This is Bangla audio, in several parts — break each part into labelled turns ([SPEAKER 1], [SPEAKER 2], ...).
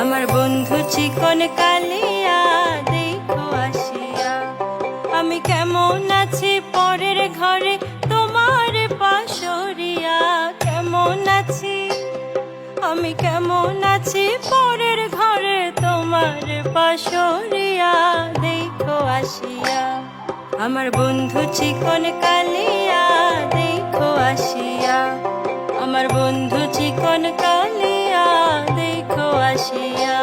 [SPEAKER 1] আমার বন্ধু চিকন কালিয়া দেখো আসিয়া, আমি কেমন আছি পরের ঘরে তোমার পাশরিয়া। কেমন আছি আমি, কেমন আছি পরের ঘরে তোমার পাশরিয়া দেখো আসিয়া। আমার বন্ধু চিকন কালিয়া দেখো আসিয়া, আমার বন্ধু চিকন কালিয়া দেখো আসিয়া।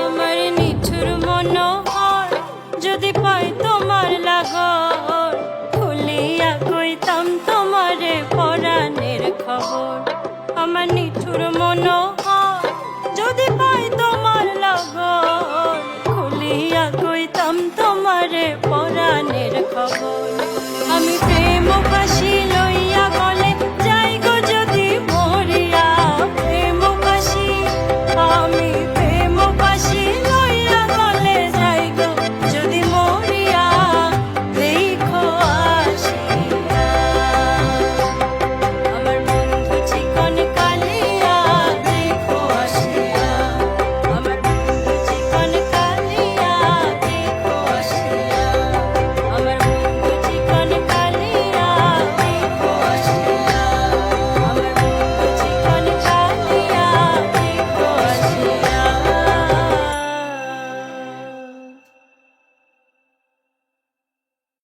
[SPEAKER 1] আমার নিঠুর মনোহর যদি পাই তোমার লাগর, খুলিয়া কইতাম তোমারে পরাণের খবর। আমার নিঠুর মনোহর